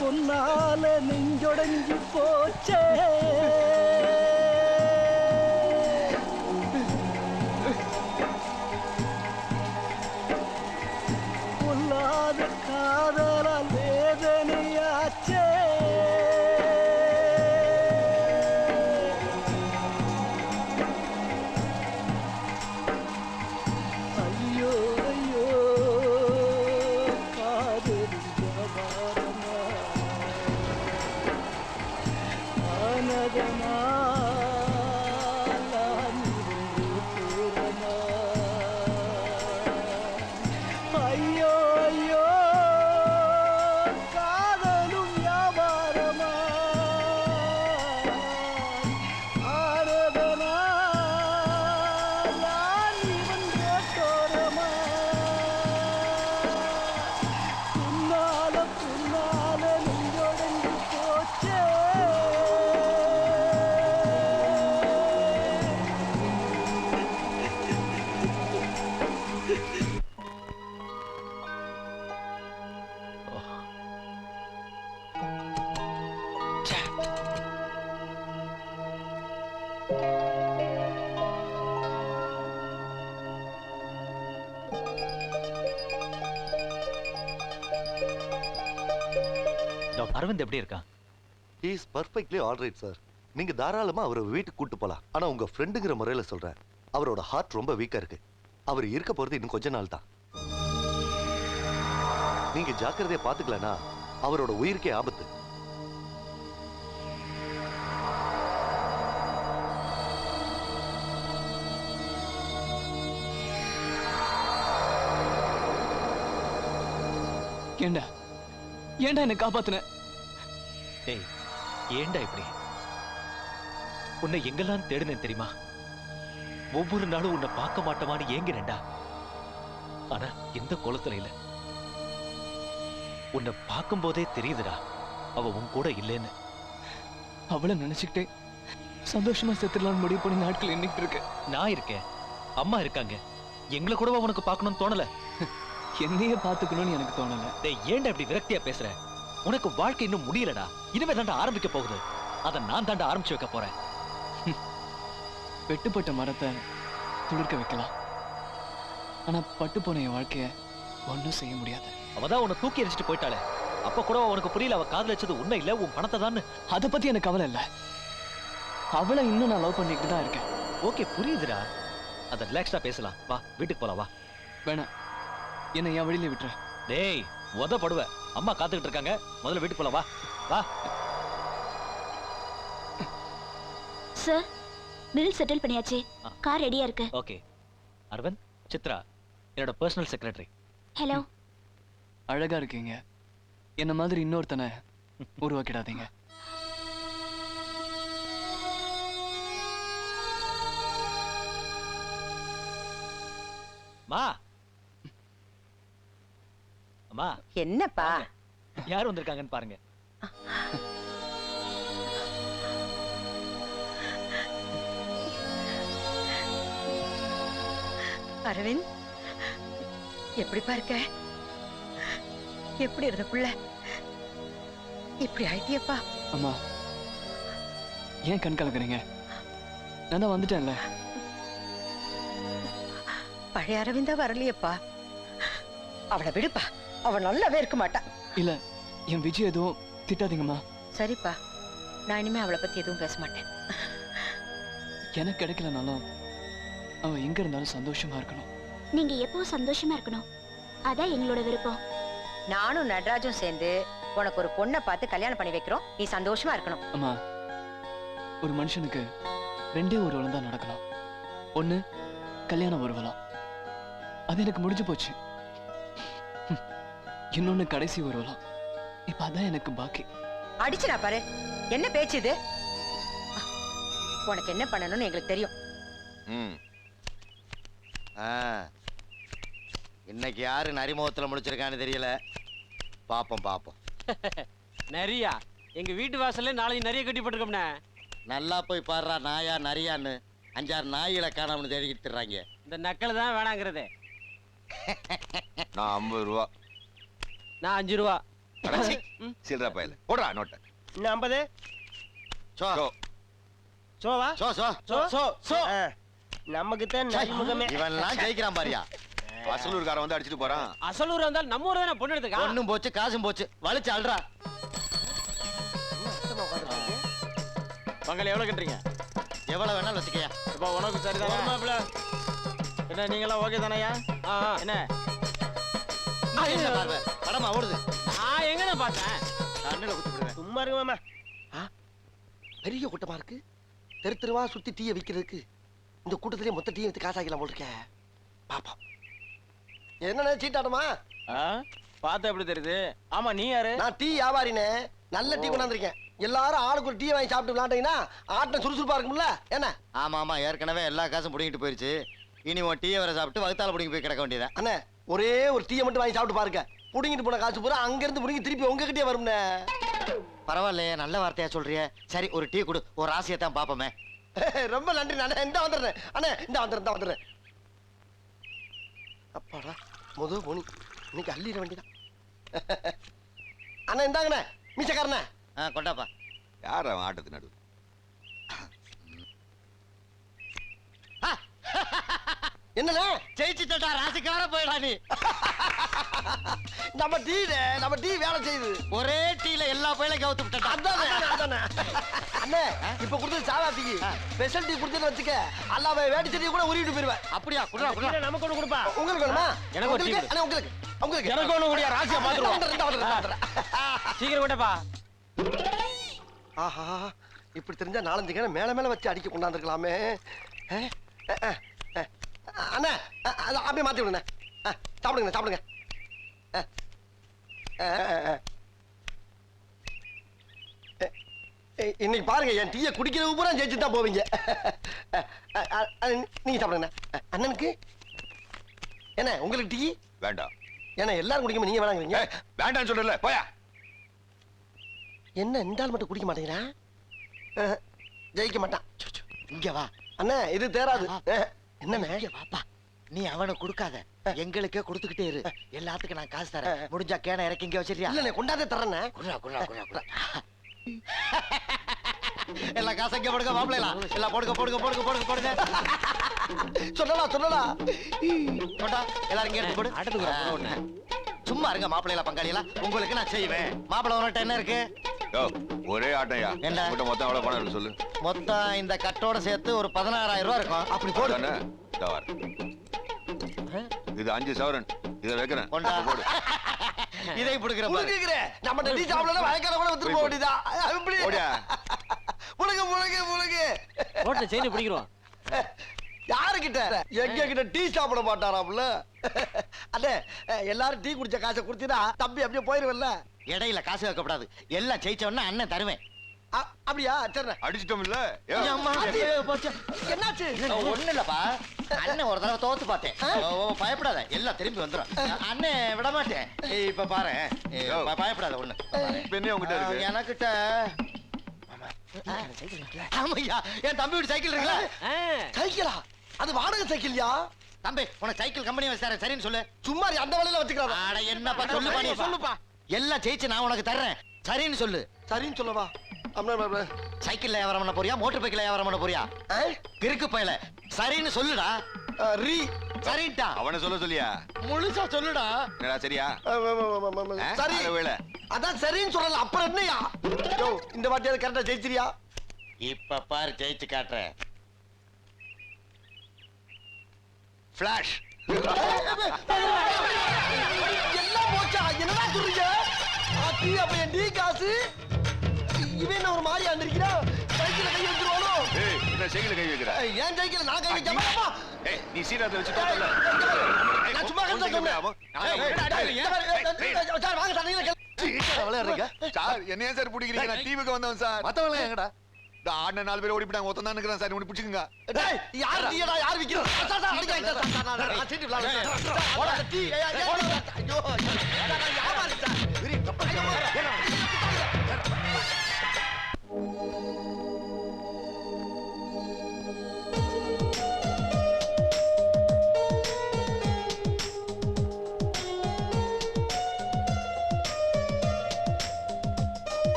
பொன்னால நெஞ்சொடங்கி போச்சே பொல்லாத காதலால் வேதனையாச்சே ஐயோ ஐயோ காதல் வியாபாரமா ஆனதமா ஐயோ ஐயோ காதலும் வியாபாரமா ஆரதனா இவன் கேட்டோரமா புன்னால புன்னால நெஞ்சொடங்கி போச்சே அரவிந்த் எப்படி இருக்கா? He is perfectly all right sir. நீங்க தாராளமா அவரை வீட்டுக்கு கூட்டு போலாம். ஆனா உங்க ஃப்ரெண்டுங்கிற முறையில சொல்றேன். அவரோட ஹார்ட் ரொம்ப வீக்கா இருக்கு. அவர் இருக்க போறது இன்னும் கொஞ்ச நாள் தான். நீங்க ஜாக்கிரதையா பாத்துக்கலனா அவரோட உயிருக்கே ஆபத்து. ஏண்டா ஏண்டா என்ன காப்பாத்துன? டேய் ஏண்டா இப்படி? உன்னை எங்கெல்லாம் தேடுனேன் தெரியுமா? ஒவ்வொரு நாளும் உன்னை பார்க்க மாட்டோமான்னு ஏங்கினேன்டா. ஆனா எந்த கோலத்துல இல்ல. உன்னை பார்க்கும் போதே தெரியுதுடா அவ உன் கூட இல்லைன்னு. அவளை நினைச்சுக்கிட்டே சந்தோஷமா செத்துடலான்னு முடிவு பண்ணி நாட்கள் எண்ணிட்டு இருக்கு. நான் இருக்கேன், அம்மா இருக்காங்க. எங்களை கூடவா உனக்கு பார்க்கணும்னு தோணல? என்னையே பார்த்துக்கணும்னு எனக்கு தோணல. டேய் ஏண்டா இப்படி விரக்தியா பேசுற? உனக்கு வாழ்க்கை இன்னும் முடியலடா. இனிமே தாண்டா ஆரம்பிக்க போகுது. அதை நான் தாண்டா ஆரம்பிச்சு வைக்க போறேன். வெட்டுப்பட்ட மரத்தை துளிர்க்க வைக்கலாம், ஆனா பட்டு போன என் வாழ்க்கைய ஒன்னும் செய்ய முடியாது. அவதான் உன்னை தூக்கி எரிச்சிட்டு போயிட்டாளே, அப்ப கூட உனக்கு புரியல அவ காதலிச்சது உண்மை இல்ல உன் பணத்தை தான். அதை பத்தி எனக்கு கவலை இல்ல. அவளை இன்னும் நான் லவ் பண்ணிட்டு தான் இருக்கேன். ஓகே புரியுதுடா. அத ரிலாக்ஸ்டா பேசலாம். வா வீட்டுக்கு போலாம். வா. வேணாம், என்னை என் வழியில விட்டுற. டேய் உதப்படுவ, அம்மா காத்துக்கிட்டு இருக்காங்க. முதல்ல வீட்டுக்கு போலாம். வா வா. சார் பில் செட்டில் பண்ணியாச்சு. கார் ரெடியா இருக்கு. ஓகே. அரவிந்த், சித்ரா என்னோட பர்சனல் செக்ரட்டரி. ஹலோ. அழகா இருக்கீங்க. என்ன மாதிரி இன்னொருத்தனை உருவாக்கிடாதீங்க. மா அம்மா. என்னப்பா? யார் வந்திருக்காங்கன்னு பாருங்க. அரவிந்த், எப்படி பார்க்க? எப்படி இருந்த புள்ள இப்படி ஆயிட்டியப்பா? அம்மா ஏன் கண் கலக்குறீங்க? நான் தான் வந்துட்டேன்ல. பழைய அரவிந்தா வரலையப்பா. அவளை விடுப்பா, அவன் நல்லாவே இருக்க மாட்டா. இல்ல, என் விஜய் எதுவும் திட்டாதீங்கம்மா. சரிப்பா, நான் இனிமே அவளை பத்தி எதுவும் பேச மாட்டேன். எனக்கு கிடைக்கலனாலும் அவன் எங்க இருந்தாலும் சந்தோஷமா இருக்கணும். நீங்க எப்பவும் சந்தோஷமா இருக்கணும், அதான் எங்களோட விருப்பம். நானும் நடராஜும் சேர்ந்து உனக்கு ஒரு பொண்ணை பார்த்து கல்யாணம் பண்ணி வைக்கிறோம். நீ சந்தோஷமா இருக்கணும். அம்மா, ஒரு மனுஷனுக்கு ரெண்டே ஊர்வலம் தான் நடக்கணும். ஒண்ணு கல்யாண ஊர்வலம், அது எனக்கு முடிஞ்சு போச்சு. இன்னொன்னு கடைசி ஊர்வலம், இப்ப அதான் எனக்கு பாக்கி. அடிச்சுனா பாரு, என்ன பேச்சு இது? உனக்கு என்ன பண்ணணும்னு எங்களுக்கு தெரியும். இன்னைக்கு யாரு நரிமுகத்துல முடிச்சிருக்கான்னு தெரியல. பாப்போம் பாப்போம். நரியா? எங்க வீட்டு வாசல்ல நாளைக்கு நிறைய கட்டிப்பட்டிருக்கோம்னா. நல்லா போய் பாடுறா, நாயா நரியான்னு 5-6 நாய்களை காணாமனு தேடிக்கிட்டுறாங்க. இந்த நக்கல் தான் வேணாங்கிறது. நான் 50 ரூபா. நான் 5 ரூபா. சில்லற பையல போடுறா நோட்ட இன்னும் 50 சோ சோவா சோ சோ சோ சோ சோ நமக்கு தான் நரிமுகமே இவன்லாம் ஜெயிக்கிறான் பாரியா. அசலூர்காரன் வந்து அடிச்சிட்டு போறான். அசலூர் வந்தால் நம்ம ஊர் தானே பொண்ணு எடுத்துக்கா ஒண்ணும் போச்சு காசும் போச்சு வலிச்சு அல்றா. பங்காளி எவ்வளவு கட்டுறீங்க? எவ்வளவு வேணாலும் வச்சுக்கயா. இப்போ உனக்கு சரிதான் என்ன நீங்களாம் ஓகே தானயா? என்ன என்ன பார்வை படமா ஓடுது. நான் எங்கண்ணா பார்த்தேன்? கண்ணுல குத்தி விடுவேன். சும்மா இருக்கு மாமா. பெரிய கூட்டமா இருக்கு. தெரு தெருவா சுத்தி டீயை விக்கிறதுக்கு இந்த கூட்டத்திலேயே மொத்த டீயை வித்து காசாக்கலாம் போல் இருக்க. பாப்போம். என்னண்ணே சீட்டாட்டமா? பார்த்தா எப்படி தெரியுது? ஆமா நீ யாரு? நான் டீ வியாபாரினே. நல்ல டீ கொண்டாந்துருக்கேன். எல்லாரும் ஆளுக்கு ஒரு டீ வாங்கி சாப்பிட்டு விளாண்டீங்கன்னா ஆட்டம் சுறுசுறுப்பா இருக்கும்ல. என்ன? ஆமா ஆமா ஏற்கனவே எல்லா காசும் புடிங்கிட்டு போயிருச்சு. இனி உன் டீயை வர சாப்பிட்டு வகுத்தால புடிங்கி போய் கிடக்க வேண்டியதா. அண்ணே ஒரே ஒரு டீயை மட்டும் வாங்கி சாப்பிட்டு பாருங்க. புடிங்கிட்டு போன காசு பூரா அங்க இருந்து புடிங்கி திருப்பி உங்ககிட்டயே வரும்னே. பரவாயில்லையே நல்ல வார்த்தையா சொல்றிய. சரி ஒரு டீ கொடு, ஒரு ஆசையை தான் பாப்போமே. ரொம்ப நன்றி அண்ணே. இந்த வந்துடுறேன் அண்ணே. இந்த வந்துடுறேன். அப்பாடா முத போனி இன்னைக்கு அள்ளிட வேண்டியதான். அண்ணா இந்தாங்கண்ணே மீசக்காரண்ணே. கொண்டாப்பா. யார் அவன் ஆட்டத்து நடு? என்னண்ணே ஜெயிச்சுட்டா ராசிக்கார போயிடா நீ. நம்ம டீ வேலை செய்யுது. ஒரே டீல எல்லா பயிலும் கவுத்து விட்டா. அதானே அண்ணே இப்ப கொடுத்தது சாதா டீ. ஸ்பெஷல் டீ கொடுத்தேன்னு வச்சுக்க அல்லாம வேட்டி செடியை கூட உருவிட்டு போயிருவேன். அப்படியா? குடுறா குடுறா. நமக்கு ஒண்ணு கொடுப்பா. உங்களுக்கு வேணுமா? எனக்கு ஒரு டீ கொடு. அண்ணே உங்களுக்கு எனக்கு ஒண்ணு கூடிய ராசியா பாத்துருவோம். சீக்கிரம் விட்டப்பா. ஆஹா இப்படி தெரிஞ்சா 4-5 கேன மேல வச்சு அடிக்க கொண்டாந்துருக்கலாமே. அண்ணா அப்படியே மாத்தி விடுங்க. சாப்பிடுங்க. இன்னைக்கு பாருங்க என் டீயை குடிக்கிறது பூரா ஜெயிச்சு தான் போவீங்க. நீங்க சாப்பிடுங்க. அண்ணனுக்கு என்ன உங்களுக்கு டீ வேண்டாம். ஏன்னா எல்லாரும் குடிக்காம நீங்க வேணாங்கிறீங்க. வேண்டாம்னு சொல்றல போயா. என்ன இந்த ஆள் மட்டும் குடிக்க மாட்டேங்கிறான்? ஜெயிக்க மாட்டான். இங்க வா. அண்ணா இது தேராது. என்னண்ணே? இங்க வாப்பா. நீ அவனை கொடுக்காத, எங்களுக்கே கொடுத்துக்கிட்டே இரு. எல்லாத்துக்கும் நான் காசு தரேன். முடிஞ்சா கேன இறக்கி இங்க வச்சிருக்கியா? இல்ல கொண்டாதே தரேண்ணே. குறா. எல்லா காசு இங்க போடுங்க மாப்பிள்ளைலாம். எல்லாம் போடுங்க. சொல்லலாம் கொண்டா எல்லாரும் இங்க எடுத்து போடு. சும்மா இருங்க மாப்பிள்ளைல பங்காளியெல்லாம். உங்களுக்கு நான் செய்வேன். மாப்பிள்ளை உனட்ட என்ன இருக்கு? ஒரே ஆட்டையா? என்ன? மொத்தம் எவ்வளவு பணம் இருக்கு சொல்லு. மொத்தம் இந்த கட்டோட சேர்த்து ஒரு 16,000 ரூபாய் இருக்கும். அப்படி போடு. இது 5 சவரன். இதை வைக்கிறேன். கொண்டா. போடு. இதை புடுக்குற பாரு. நம்ம டீ சாப்பிடல வயக்கார கூட வித்துட்டு போக வேண்டியதா. போடியா. முழுகு ரோட்ல செயின் பிடிக்கிறோம். யாருக்கிட்ட? எங்க கிட்ட டீ சாப்பிட மாட்டாராம்ல. அண்ணே எல்லாரும் டீ குடிச்ச காசை குடுத்தீனா தம்பி அப்படியே போயிருவல்ல. இடையில காசு வைக்கப்படாது. எல்லாம் ஜெயிச்சவொன்னா அண்ணன் தருவேன். அப்படியா? சரி அடிச்சிட்டோம் இல்ல? என்னாச்சு? ஒண்ணு இல்லப்பா. அண்ணன் ஒரு தடவை தோத்து பார்த்தேன். பயப்படாத, எல்லாம் திரும்பி வந்துடும். அண்ணன் விட மாட்டேன். இப்ப பாரு, பயப்படாத ஒண்ணு. பெண்ணே உங்ககிட்ட இருக்கு. எனக்கிட்ட ஆமையா என் தம்பி வீட்டு சைக்கிள் இருக்குல்ல? சைக்கிளா? அது வாடகை சைக்கிள்யா? தம்பி உனக்கு சைக்கிள் கம்பெனி வச்சாரு, சரின்னு சொல்லு. சும்மா அந்த வழியில வச்சுக்கிறாங்க. ஆட என்னப்பா சொல்லுப்பா. எல்லாம் ஜெயிச்சு நான் உனக்கு தர்றேன், சரின்னு சொல்லு. சரின்னு சொல்லவா? சைக்கிள்ல வியாபாரம் பண்ண போறியா, மோட்டர் பைக்கில் வியாபாரம் பண்ண போறியா? கிறுக்கு பயல, சரின்னு சொல்லுடா. சரிட்டா. அவனை சொல்லியா? முழுசா சொல்லுடா. என்னடா சரியா? சரி. அதான் சரின்னு சொல்லல, அப்புறம் என்னையா? இந்த வாட்டியாவது கரெக்டா ஜெயிச்சிரியா? இப்ப பாரு ஜெயிச்சு காட்டுறேன். ஃபிளாஷ். எல்லாம் போச்சா? என்னடா சொல்றீங்க? அப்ப என் டீ காசு இவன் ஒரு மாதிரி ஆண்டிருக்கிறா. சைக்கிள் கை வச்சிருவானோ? என்ன சைக்கிள் கை வைக்கிற? ஏன் சைக்கிள் நான் கை வைக்காம? நீ சீராத வச்சுட்டோம்ல. நான் சும்மா கை வைக்காம. சார் வாங்க சார், நீங்க விளையாடுறீங்க சார். என்னைய சார் பிடிக்கிறீங்க? நான் டிவிக்கு வந்தவன் சார். மத்தவங்க எங்கடா? இந்த ஆடின 4 பேர் ஓடி போட்டாங்க. ஒருத்தன் தான் நிக்கிறேன் சார். உனக்கு பிடிச்சுக்குங்க. யார் டீடா? யார் விக்கிறது? சார் சார் அடிங்க சார். நான் சீட்டு விளையாடுறேன். போடா டீ. ஐயோ யார் சார்? வெரி கப்பல்.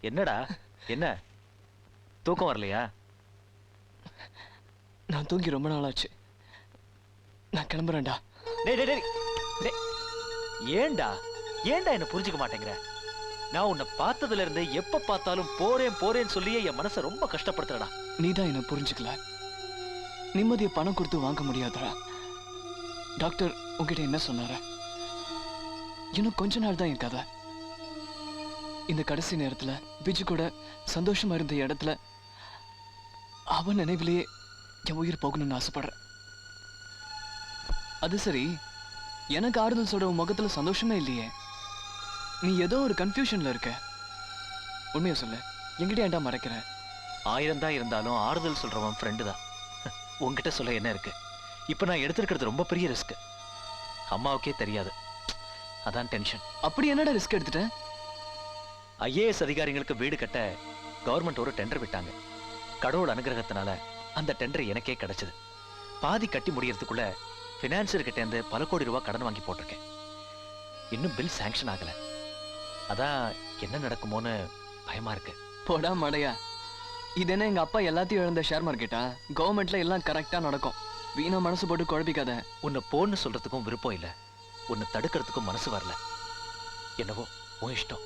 என்னடா என்ன தூக்கம் வரலையா? நான் தூங்கி ரொம்ப நாளாச்சு. நான் கிளம்புறேன்டா. டேய் டேய் டேய் டேய். ஏன்டா என்ன புரிஞ்சுக்க மாட்டேங்கிற? நான் உன்னை பார்த்ததுல இருந்து எப்ப பார்த்தாலும் போறேன் போறேன்னு சொல்லியே என் மனசை ரொம்ப கஷ்டப்படுத்துறடா. நீதான் என்ன புரிஞ்சுக்கல. நிம்மதியை பணம் கொடுத்து வாங்க முடியாதுடா. டாக்டர் உங்ககிட்ட என்ன சொன்னார? இன்னும் கொஞ்ச நாள் தான் என் கதை. இந்த கடைசி நேரத்துல பிஜு கூட சந்தோஷமா இருந்த இடத்துல அவன் நினைவிலேயே என் உயிர் போகணும்னு ஆசைப்படுறேன். அது சரி, எனக்கு ஆறுதல் சொல்ற உன் முகத்துல சந்தோஷமே இல்லையே. நீ ஏதோ ஒரு கன்ஃபியூஷன்ல இருக்க. உண்மையை சொல்லு, என்கிட்ட ஏன்டா மறைக்கிற? 1000 தான் இருந்தாலும் ஆறுதல் சொல்றவன் ஃப்ரெண்டு தான். உன்கிட்ட சொல்ல என்ன இருக்கு? இப்ப நான் எடுத்திருக்கிறது ரொம்ப பெரிய ரிஸ்க். அம்மாவுக்கே தெரியாது, அதான் டென்ஷன். அப்படி என்னடா ரிஸ்க் எடுத்துட்ட? IAS அதிகாரிகளுக்கு வீடு கட்ட கவர்மெண்ட் ஒரு டெண்டர் விட்டாங்க. கடவுள் அனுகிரகத்தினால அந்த டெண்டர் எனக்கே கிடைச்சது. பாதி கட்டி முடியறதுக்குள்ள பினான்சியர் கிட்ட இருந்து பல கோடி ரூபாய் கடன் வாங்கி போட்டிருக்கேன். இன்னும் பில் சாங்ஷன் ஆகல. அதான் என்ன நடக்குமோன்னு பயமா இருக்கு. போடா மடையா, இது என்ன எங்க அப்பா எல்லாத்தையும் இழந்த ஷேர் மார்க்கெட்டா? கவர்மெண்ட்ல எல்லாம் கரெக்டா நடக்கும். வீணா மனசு போட்டு குழப்பிக்காத. உன்னை போன்னு சொல்றதுக்கும் விருப்பம் இல்ல, உன்னை தடுக்கிறதுக்கும் மனசு வரல. என்னவோ உன் இஷ்டம்.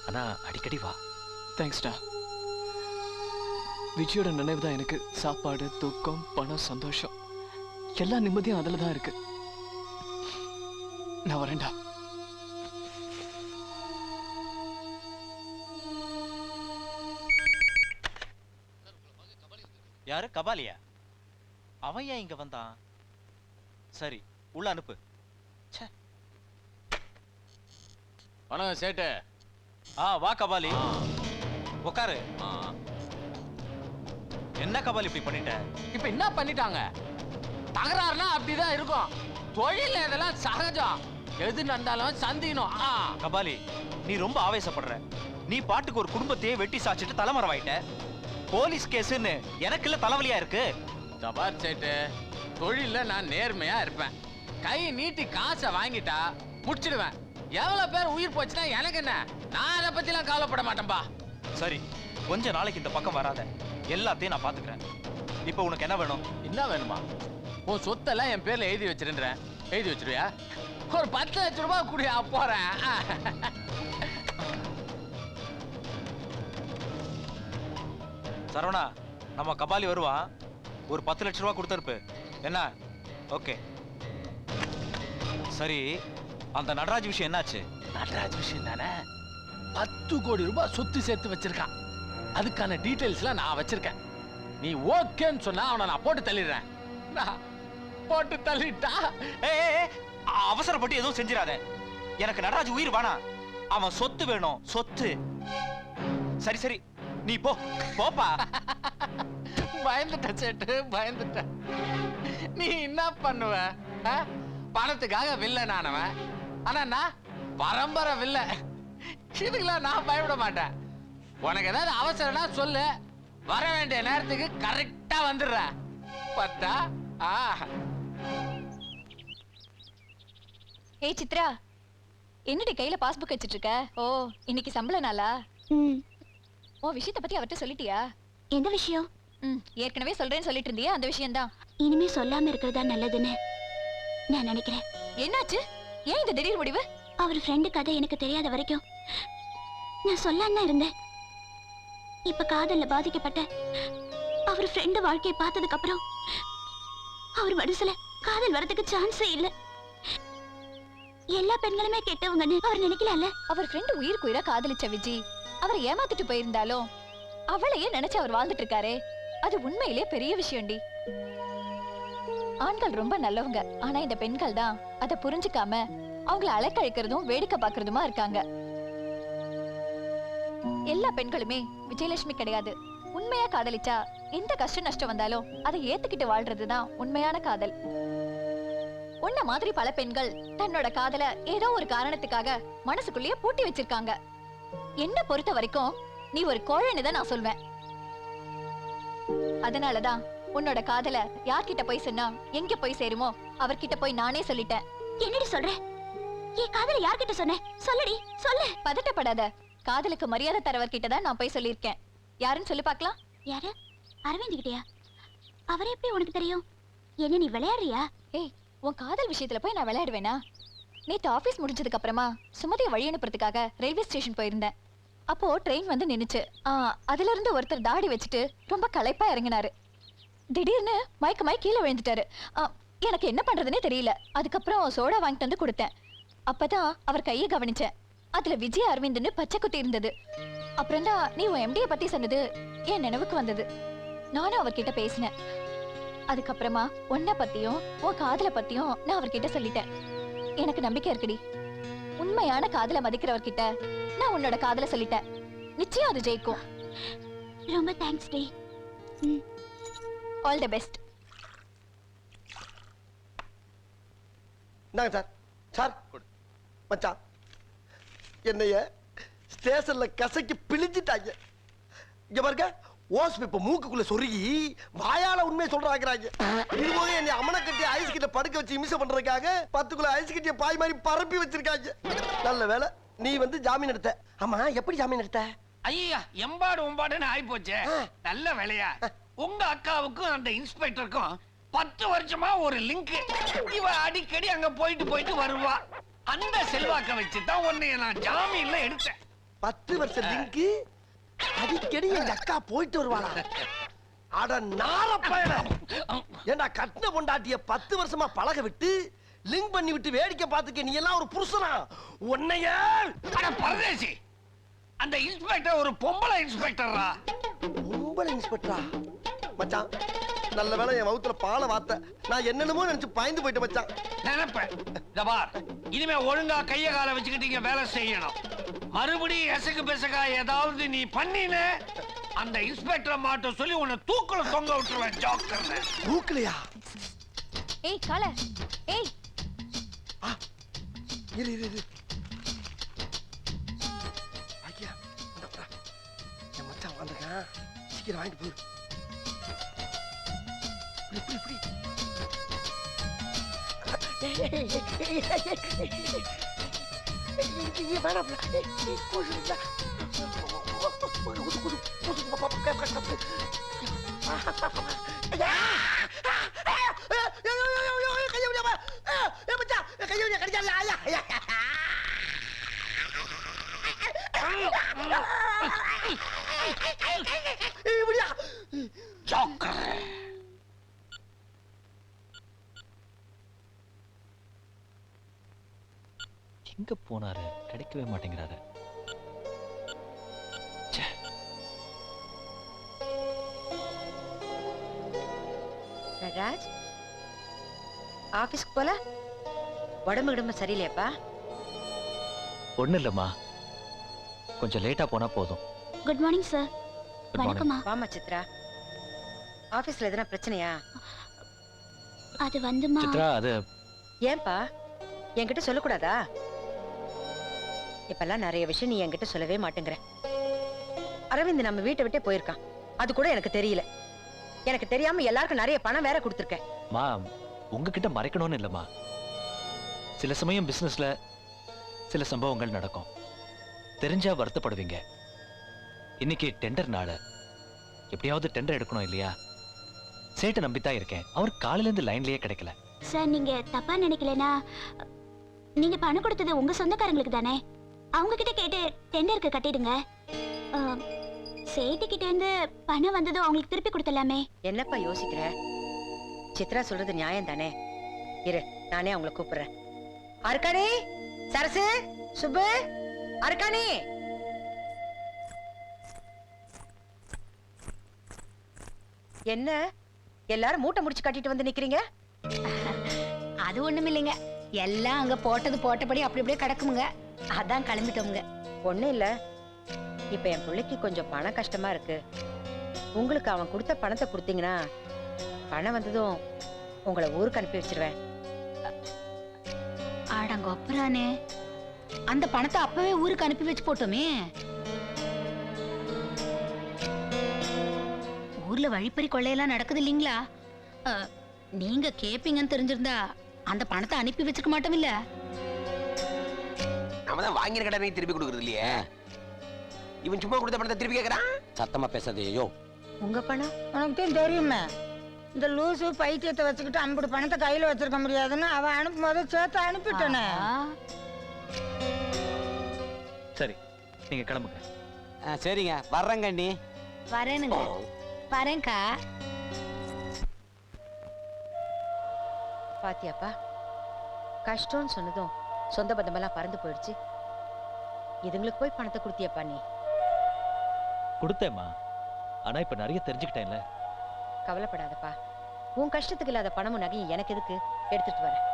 ஆனா அடிக்கடி வா. தேங்க்ஸ்டா. விஜயோட நினைவு தான் எனக்கு சாப்பாடு, தூக்கம், பணம், சந்தோஷம் எல்லா நிம்மதியும் அதுல தான் இருக்கு. நான் வரேன்டா. யாரு? கபாலியா? அவன் ஏன் இங்க வந்தான்? சரி, உள்ள அனுப்பு. வணக்கம் சேட்டு. வா கபாலி, உட்காரு. என்ன கபாலி இப்படி பண்ணிட்ட? இப்ப என்ன பண்ணிட்டாங்க? தகராறுனா அப்படிதான் இருக்கும். தொழில் இதெல்லாம் சகஜம். எது நடந்தாலும் சந்திக்கணும். கபாலி, நீ ரொம்ப ஆவேசப்படுற. நீ பாட்டுக்கு ஒரு குடும்பத்தையே வெட்டி சாச்சிட்டு தலைமறைவாயிட்ட. போலீஸ் கேஸ்ன்னு எனக்கு இல்ல தலைவலியா இருக்கு. தபார் சேட்டு, தொழில நான் நேர்மையா இருப்பேன். கை நீட்டி காசை வாங்கிட்டா முடிச்சிடுவேன். எவ்வளவு பேர் உயிர் போச்சுன்னா எனக்கு என்ன? நான் அதை பத்தி எல்லாம் கவலைப்பட மாட்டேன்பா. சரி, கொஞ்ச நாளைக்கு இந்த பக்கம் வராத. எல்லாத்தையும் நான் பாத்துக்கிறேன். இப்போ உனக்கு என்ன வேணும்? என்ன வேணுமா? உன் சொத்தெல்லாம் என் பேர்ல எழுதி வச்சிருந்தேன். எழுதி வச்சிருவியா? ஒரு 10 லட்சம் ரூபாய் கூடிய போறேன். சரவணா, நம்ம கபாலி வருவான். ஒரு 10 லட்சம் ரூபாய் கொடுத்துருப்பு. என்ன? ஓகே. சரி, அந்த நடராஜ் விஷயம் என்னாச்சு? நடராஜ் விஷயம் தானே. 10 கோடி ரூபாய் சொத்து சேர்த்து வச்சிருக்கான். அதுக்கான டீடைல்ஸ்லாம் நான் வச்சிருக்கேன். நீ ஓகேன்னு சொன்னா அவனை நான் போட்டு தள்ளிடுறேன். போட்டு தள்ளிட்டா அவசரப்பட்டு எதுவும் செஞ்சிடாத. எனக்கு நடராஜ் உயிர் வேணாம். அவன் சொத்து வேணும், சொத்து. சரி சரி, நீ போ, போப்பா. பயந்துட்ட சேட்டு, பயந்துட்ட. நீ என்ன பண்ணுவ? பணத்துக்காக வில்லனானவன். ஆனா நான் பரம்பரை வில்ல. இதுக்கெல்லாம் நான் பயப்பட மாட்டேன். உனக்கு ஏதாவது அவசரம்னா சொல்லு. வர வேண்டிய நேரத்துக்கு கரெக்டா வந்துடுற. பத்தா? ஏய் சித்ரா, என்னடி கையில பாஸ்புக் வச்சிட்டு இருக்க? ஓ, இன்னைக்கு சம்பள நாளா? ஓ, விஷயத்தை பத்தி அவர்கிட்ட சொல்லிட்டியா? எந்த விஷயம்? ஏற்கனவே சொல்றேன்னு சொல்லிட்டு இருந்தியே, அந்த விஷயம்தான். இனிமே சொல்லாம இருக்கிறதா நல்லதுன்னு நான் நினைக்கிறேன். என்னாச்சு? ஏன் இந்த திடீர் முடிவு? அவர் ஃப்ரெண்டு கதை எனக்கு தெரியாத வரைக்கும் நான் சொல்லாம இருந்தேன். இப்ப காதல்ல பாதிக்கப்பட்ட அவர் ஃப்ரெண்டு வாழ்க்கையை பார்த்ததுக்கு அப்புறம் அவர் மனசுல காதல் வரதுக்கு சான்ஸே இல்ல. எல்லா பெண்களுமே கெட்டவங்கன்னு அவர் நினைக்கல. அவர் ஃப்ரெண்டு உயிருக்கு உயிரா காதலிச்ச விஜி அவரை ஏமாத்திட்டு போயிருந்தாலும் அவளையே நினைச்சு அவர் வாழ்ந்துட்டு இருக்காரே, அது உண்மையிலே பெரிய விஷயம்டி. ஆண்கள் ரொம்ப நல்லவங்க. ஆனா இந்த பெண்கள் தான் அதை புரிஞ்சுக்காம அவங்கள அலைக்கழிக்கிறதும் வேடிக்கை பார்க்கறதுமா இருக்காங்க. எல்லா பெண்களுமே விஜயலட்சுமி கிடையாது. உண்மையா காதலிச்சா எந்த கஷ்ட நஷ்டம் வந்தாலும் அதை ஏத்துக்கிட்டு வாழ்றதுதான் உண்மையான காதல். உன்ன மாதிரி பல பெண்கள் தன்னோட காதல ஏதோ ஒரு காரணத்துக்காக மனசுக்குள்ளேயே பூட்டி வச்சிருக்காங்க. என்ன பொறுத்த வரைக்கும் நீ ஒரு கோழன்னு தான் நான் சொல்வேன். அதனாலதான் உன்னோட காதல யார்கிட்ட போய் சொன்னா எங்க போய் சேருமோ அவர்கிட்ட போய் நானே சொல்லிட்டேன். என்னடி சொல்ற? என் காதல யார்கிட்ட சொன்ன? சொல்லடி, சொல்லு. பதட்டப்படாத. காதலுக்கு மரியாதை தரவர்கிட்ட தான் நான் போய் சொல்லியிருக்கேன். யாருன்னு சொல்லி பார்க்கலாம். யாரு? அரவிந்த் கிட்டயா? அவரே எப்படி உனக்கு தெரியும்? என்ன நீ விளையாடுறியா? ஏய், உன் காதல் விஷயத்துல போய் நான் விளையாடுவேனா? நேத்து ஆபீஸ் முடிஞ்சதுக்கு அப்புறமா சுமதியை வழி அனுப்புறதுக்காக ரயில்வே ஸ்டேஷன் போயிருந்தேன். அப்போ ட்ரெயின் வந்து நின்னுச்சு. அதுல இருந்து ஒருத்தர் தாடி வச்சுட்டு ரொம்ப களைப்பா இறங்கினாரு. திடீர்னு மயக்கமாய் கீழே விழுந்துட்டாரு. எனக்கு என்ன பண்றதுன்னே தெரியல. அதுக்கப்புறம் சோடா வாங்கிட்டு வந்து கொடுத்தேன். அப்பதான் அவர் கையை கவனிச்சேன். அதுல விஜய் அரவிந்த்னு பச்சை குத்தி இருந்தது. அப்புறம் தான் நீ உன் எம்டியை பத்தி சொன்னது என் நினைவுக்கு வந்தது. நானும் அவர்கிட்ட பேசினேன். அதுக்கப்புறமா உன்னை பத்தியும் உன் காதலை பத்தியும் நான் அவர்கிட்ட சொல்லிட்டேன். எனக்கு நம்பிக்கை இருக்குடி. உண்மையான காதலை மதிக்கிறவர்கிட்ட நான் உன்னோட காதலை சொல்லிட்டேன். நிச்சயம் அது ஜெயிக்கும். ரொம்ப தேங்க்ஸ் டி. All the best. நாங்க சார். சார் மச்சான், என்னைய ஸ்டேஷன்ல கசக்கி பிழிஞ்சிட்டாங்க. இங்க பாருங்க, ஓஸ் இப்ப மூக்குக்குள்ள சொருகி வாயால உண்மையை சொல்றாங்க. இது போக என்னை அமன கட்டி ஐஸ் கிட்ட படுக்க வச்சு இமிசை பண்றதுக்காக 10 கிலோ ஐஸ் கட்டிய பாய் மாதிரி பரப்பி வச்சிருக்காங்க. நல்ல வேலை நீ வந்து ஜாமீன் எடுத்த. ஆமா, எப்படி ஜாமீன் எடுத்த? ஐயா, எம்பாடு உம்பாடுன்னு ஆயி போச்சே. நல்ல வேலையா உங்க அக்காவுக்கும் அந்த இன்ஸ்பெக்டருக்கும் 10 வருஷமா ஒரு லிங்க். இவ அடிக்கடி அங்க போயிட்டு வருவா. அந்த செல்வாக்க வச்சுதான் உன்னைய நான் ஜாமீன்ல எடுத்தேன். 10 வருஷம் லிங்க்? அடிக்கடி எங்க அக்கா போயிட்டு வருவாளா? அட நாரப்பயல. ஏண்டா கட்டின பொண்டாட்டிய 10 வருஷமா பழக விட்டு லிங்க் பண்ணி விட்டு வேடிக்கை பார்த்துக்க நீ எல்லாம் ஒரு புருஷனா? உன்னைய அட பரதேசி, அந்த இன்ஸ்பெக்டர் ஒரு பொம்பளை இன்ஸ்பெக்டரா. பொம்பளை இன்ஸ்பெக்டரா? மச்சான், நல்ல வேளை என் வவுத்துல பாலை வார்த்த. நான் என்னென்னமோ நினைச்சு பயந்து போயிட்டேன் மச்சான். நினைப்பேன். ஜபார், இனிமே ஒழுங்கா கைய கால வச்சுக்கிட்டீங்க வேலை செய்யணும். மறுபடியும் எசகு பெசகா ஏதாவது நீ பண்ணின அந்த இன்ஸ்பெக்டரை மாட்ட சொல்லி உன்னை தூக்குல தொங்க விட்டுருவேன். ஜாக்கிரதை. தூக்கலையா? ஏய் கால, ஏய் இரு இரு இரு. ஐயா, இந்தப்பா என் மச்சான் வந்திருக்கான். சீக்கிரம் வாங்கிட்டு போயிரு. இப்படி இப்படி எங்க போனாரு? கிடைக்கவே மாட்டேங்கிறாரு. ராஜ், ஆபீஸ்க்கு போல? உடம்பு கிடம்பு சரியில்லையாப்பா? ஒண்ணு இல்லம்மா, கொஞ்சம் லேட்டா போனா போதும். Good morning sir. வணக்கம்மா. வாமா சித்ரா. ஆபீஸ்ல எதனா பிரச்சனையா? அது வந்துமா. சித்ரா, அது ஏன்பா என்கிட்ட சொல்லக்கூடாதா? இப்பெல்லாம் நிறைய விஷயம் நீ என்கிட்ட சொல்லவே மாட்டேங்கிற. அரவிந்த் நம்ம வீட்டை விட்டே போயிருக்கான். அது கூட எனக்கு தெரியல. எனக்கு தெரியாம எல்லாருக்கும் நிறைய பணம் வேற கொடுத்துருக்கேன். மா, உங்ககிட்ட மறைக்கணும்னு இல்லம்மா. சில சமயம் பிசினஸ்ல சில சம்பவங்கள் நடக்கும். தெரிஞ்சா வருத்தப்படுவீங்க. இன்னைக்கு டெண்டர் நாள். எப்படியாவது டெண்டர் எடுக்கணும் இல்லையா? சேட்டை நம்பித்தான் இருக்கேன். அவர் காலையில இருந்து லைன்லயே கிடைக்கல. சார், நீங்க தப்பா நினைக்கலனா, நீங்க பணம் கொடுத்தது உங்க சொந்தக்காரங்களுக்கு தானே? அவங்க கிட்ட கேட்டு டெண்டருக்கு கட்டிடுங்க. சேட்டு கிட்ட இருந்து பணம் வந்ததும் அவங்களுக்கு திருப்பி கொடுத்தலாமே. என்னப்பா யோசிக்கிற? சித்ரா சொல்றது நியாயம் தானே? இரு, நானே அவங்கள கூப்பிடுறேன். அர்க்காணி, சரசு, சுப்பு, அர்க்காணி. என்ன எல்லாரும் மூட்டை முடிச்சு கட்டிட்டு வந்து நிக்கிறீங்க? அது ஒண்ணும் இல்லைங்க, எல்லாம் அங்க போட்டது போட்டபடி அப்படி அப்படியே கிடக்குமுங்க. அதான் கிளம்பிட்டோமுங்க. ஒண்ணும் இல்ல, இப்ப என் பிள்ளைக்கு கொஞ்சம் பண கஷ்டமா இருக்கு. உங்களுக்கு அவன் கொடுத்த பணத்தை கொடுத்தீங்கன்னா பணம் வந்ததும் உங்களை ஊருக்கு அனுப்பி வச்சிருவேன். ஆடங்க ஒப்புறானே, அந்த பணத்தை அப்பவே ஊருக்கு அனுப்பி வச்சு போட்டோமே. ஊர்ல வழிப்பறி கொள்ளையெல்லாம் நடக்குது இல்லீங்களா? நீங்க கேப்பீங்கன்னு தெரிஞ்சிருந்தா அந்த பணத்தை அனுப்பி வச்சுக்க மாட்டோம் இல்ல? நாம தான் வாங்கின கடனை திருப்பி கொடுக்கறது இல்லையே. இவன் சும்மா கொடுத்த பணத்தை திருப்பி கேட்கறான். சத்தமா பேசாதேயோ. உங்க பணம் உனக்கு தெரியுமே, இந்த லூசு பைத்தியத்தை வச்சுக்கிட்டு அம்புட்டு பணத்தை கையில வச்சிருக்க முடியாதுன்னு அவ அனுப்பும் போது சேர்த்து அனுப்பிட்டனே. சரி, நீங்க கிளம்புங்க. சரிங்க, வர்றேங்க அண்ணி. வரேனுங்க. வரேன்க்கா. பாத்தியாப்பா, கஷ்டம்னு சொன்னதும் சொந்த பந்தமெல்லாம் பறந்து போயிடுச்சு. இதுங்களுக்கு போய் பணத்தை கொடுத்தியப்பா நீ. கொடுத்தேம்மா, ஆனா இப்ப நிறைய தெரிஞ்சுக்கிட்டேன்ல. கவலைப்படாதப்பா, உன் கஷ்டத்துக்கு இல்லாத பணமும் நகையும் எனக்கு எதுக்கு, எடுத்துட்டு வரேன்.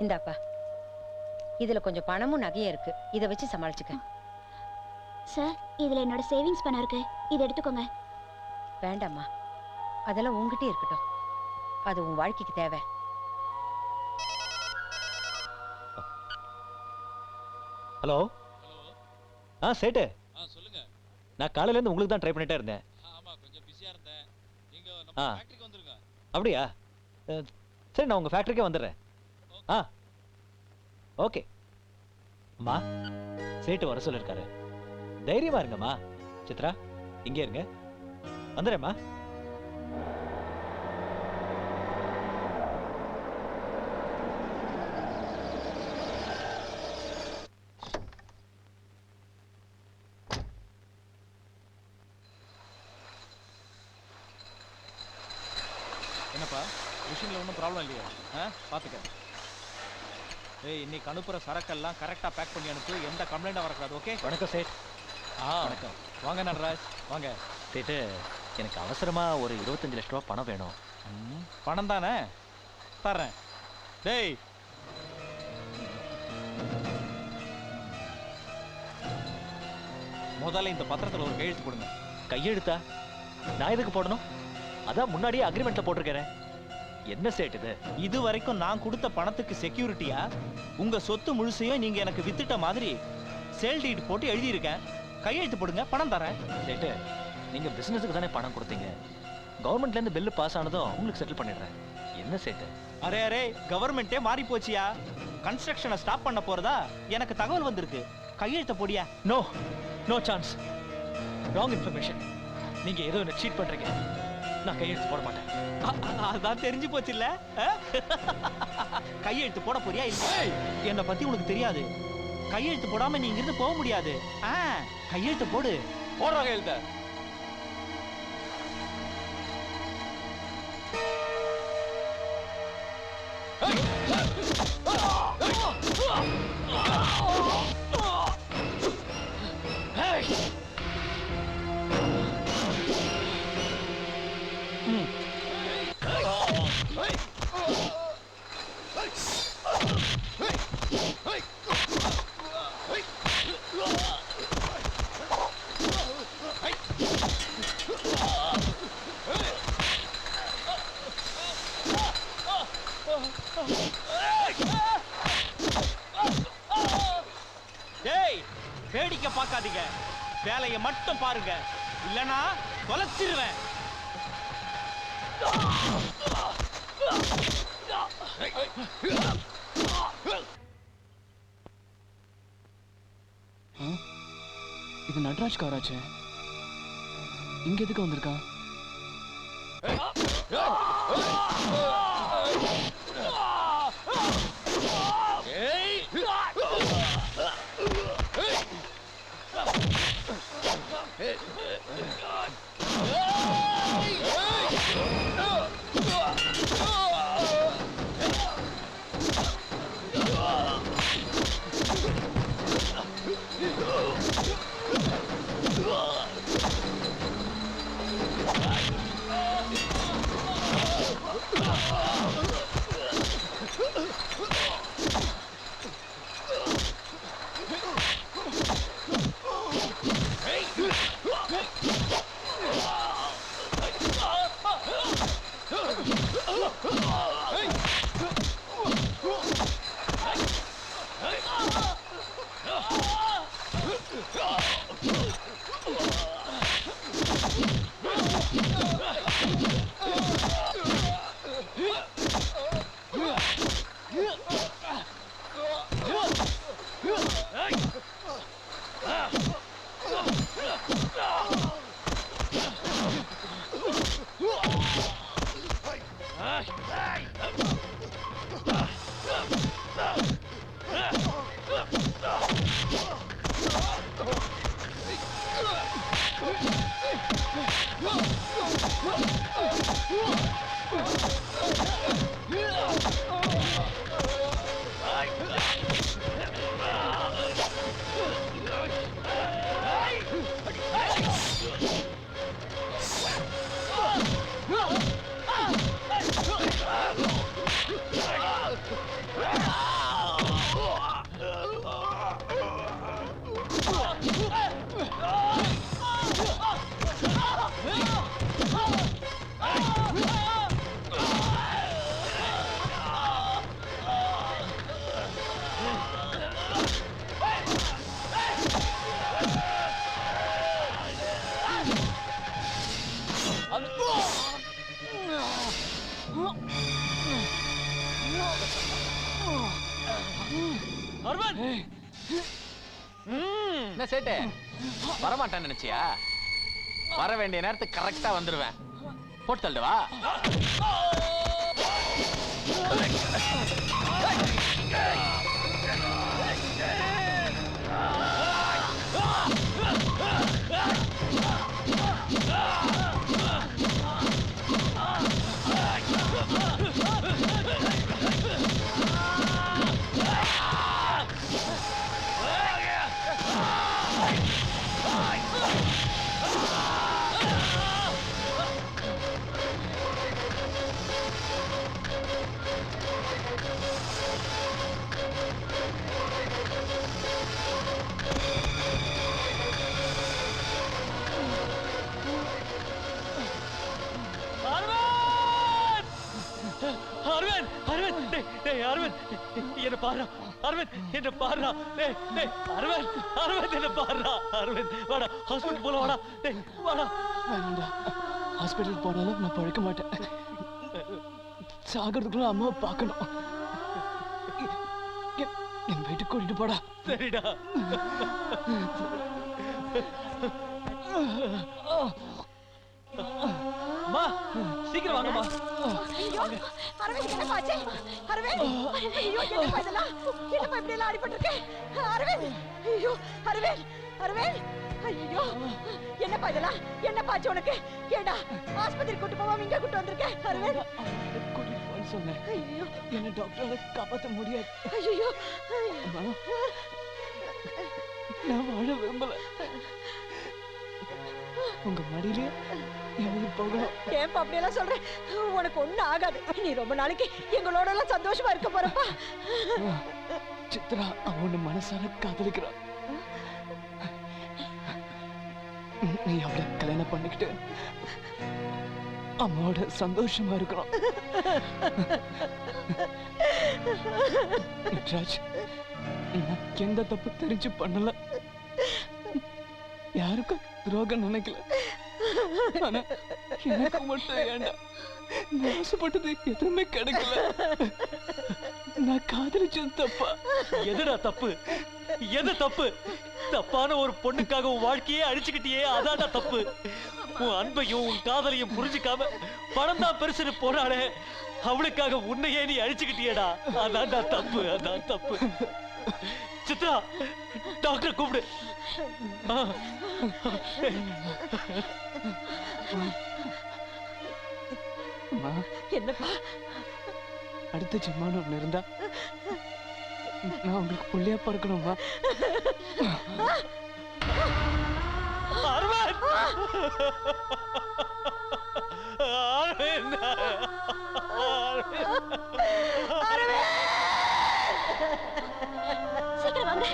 இந்தாப்பா, இதுல கொஞ்சம் பணமும் நகையும் இருக்கு, இதை வச்சு சமாளிச்சுக்க. சார், இதுல என்னோட சேவிங்ஸ் பணம் இருக்கு, இதை எடுத்துக்கோங்க. வேண்டாம்மா, அதெல்லாம் உங்ககிட்டே இருக்கட்டும். அது உன் வாழ்க்கைக்கு தேவை. ஹலோ. சேட்டு. சொல்லுங்க. நான் காலையில இருந்து உங்களுக்கு தான் ட்ரை பண்ணிட்டே இருந்தேன். ஆமா, கொஞ்சம் பிஸியா இருந்தேன். நீங்க நம்ம ஃபேக்டரிக்கு வந்துருங்க. அப்படியா? சரி, நான் உங்க ஃபேக்டரிக்கே வந்துடுறேன். ஓகே. அம்மா, சேட்டு வர சொல்லிருக்காரு. தைரியமா இருங்கம்மா. சித்ரா, இங்கே இருங்க. வந்துடுறேம்மா. என்னப்பா, மிஷின்ல ஒன்றும் ப்ராப்ளம் இல்லையா? பார்த்துக்க. ஏய், இன்னைக்கு அனுப்புற சரக்கெல்லாம் கரெக்டாக பேக் பண்ணி அனுப்பு, எந்த கம்ப்ளைண்ட்டாக வரக்கூடாது. ஓகே? வணக்கம் சேட். வணக்கம். வாங்க நடராஜ், வாங்க. சேட்டு, எனக்கு அவசரமா ஒரு 25 லட்ச ரூபா பணம் வேணும். பணம் தானே, தர்றேன். டேய், முதல்ல இந்த பத்திரத்தில் ஒரு கையெழுத்து போடுங்க. கையெழுத்தா? நான் எதுக்கு போடணும்? அதான் முன்னாடியே அக்ரிமெண்ட்ல போட்டிருக்கேன். என்ன சேட் இது? இது வரைக்கும் நான் கொடுத்த பணத்துக்கு செக்யூரிட்டியா உங்க சொத்து முழுசையும் நீங்க எனக்கு வித்துட்ட மாதிரி சேல் டீட் போட்டு எழுதியிருக்கேன். கையெழுத்து போடுங்க, பணம் தரேன். சேட்டு, நீங்க பிசினஸுக்கு தானே பணம் கொடுத்தீங்க. கவர்மெண்ட்ல இருந்து பில்லு பாஸ் ஆனதும் உங்களுக்கு செட்டில் பண்ணிடுறேன். என்ன சேட்டு? அரே அரே, கவர்மெண்ட்டே மாறி போச்சியா. கன்ஸ்ட்ரக்ஷனை ஸ்டாப் பண்ண போறதா எனக்கு தகவல் வந்திருக்கு. கையெழுத்த போடியா. No, no chance. Wrong information. நீங்க ஏதோ என்ன சீட் பண்றீங்க. நான் கையெழுத்து போட மாட்டேன். அதான் தெரிஞ்சு போச்சு இல்ல? கையெழுத்து போட போறியா? இல்லை, என்னை பத்தி உனக்கு தெரியாது. கையெழுத்து போடாம நீ இங்கிருந்து போக முடியாது. கையெழுத்து போடு. போடுற கையெழுத்த. டேய், வேடிக்கை பார்க்காதீங்க, வேலையை மட்டும் பாருங்க, இல்லனா தொலைச்சிருவேன். இது நடராஜ் காராச்சே. இங்க எதுக்கு வந்திருக்கா? என்ன சேட்டு வரமாட்டான்னு நினைச்சியா? வர வேண்டிய நேரத்துக்கு கரெக்டா வந்துருவேன். போட்டு தள்ளுவா. அரவிந்த், அரவிந்த், டேய் அரவிந்த், என்ன பாரு, அரவிந்த், என்ன பாரு, டேய் அரவிந்த், அரவிந்த், என்ன பாரு, அரவிந்த், வாடா, ஹாஸ்பிடல் போலாம், வாடா, டேய் வாடா. வேண்டாம்டா, ஹாஸ்பிடல் போனாலும் நான் பழக்க மாட்டேன். சாகிறதுக்குள்ள அம்மாவை பார்க்கணும். என் வீட்டுக்கு கூட்டிட்டு போடா. சரிடா. அம்மா, சீக்கிரம் வாங்கம்மா. அரவிந்த், என்ன பாச்சு? அரவிந்த், ஐயோ, என்னப்பா இதெல்லாம்? என்னப்பா இப்படி எல்லாம் அடிபட்டிருக்கு? அரவிந்த், ஐயோ, அரவிந்த், அரவிந்த், ஐயோ, என்னப்பா இதெல்லாம்? என்ன பாச்சு உனக்கு? ஏடா, ஆஸ்பத்திரி கூட்டு போவாம இங்க கூட்டு வந்திருக்க? அரவிந்த், கூட்டிட்டு போன்னு சொன்னேன். ஐயோ, என்ன டாக்டரால காப்பாற்ற முடியாது. ஐயோ, அம்மா, நான் வாழ விரும்பல. உங்க மடியிலே எனக்கு போகணும். ஏன்பா அப்படி எல்லாம் சொல்றேன்? உனக்கு ஒண்ணும் ஆகாது. நீ ரொம்ப நாளைக்கு எங்களோட எல்லாம் சந்தோஷமா இருக்க போறப்பா. சித்ரா அவன மனசார காதலிக்கிறான். நீ அவளை கல்யாணம் பண்ணிக்கிட்டு அம்மாவோட சந்தோஷமா இருக்கிறோம். ராஜ், நான் எந்த தப்பு தெரிஞ்சு பண்ணல, யாருக்கும் துரோகம் நினைக்கல. ஆனா எனக்கு மட்டும் வேண்டாம், நான் ஆசைப்பட்டது எதுவுமே கிடைக்கல. நான் காதலிச்சது தப்பா? எதுடா தப்பு? எது தப்பு? தப்பான ஒரு பொண்ணுக்காக உன் வாழ்க்கையே அழிச்சுக்கிட்டியே, அதான்டா தப்பு. உன் அன்பையும் உன் காதலையும் புரிஞ்சுக்காம பணம் தான் பெருசுன்னு போனாலே, அவளுக்காக உன்னையே நீ அழிச்சுக்கிட்டியேடா, அதான்டா தப்பு, அதான் தப்பு. சித்ரா, டாக்டர் கூப்பிடு. என்னப்பா? அடுத்த ஜென்மான்னு ஒண்ணு இருந்தா நான் உங்களுக்கு புள்ளையா பிறக்கணுமா? சீக்கிரம் வாங்க.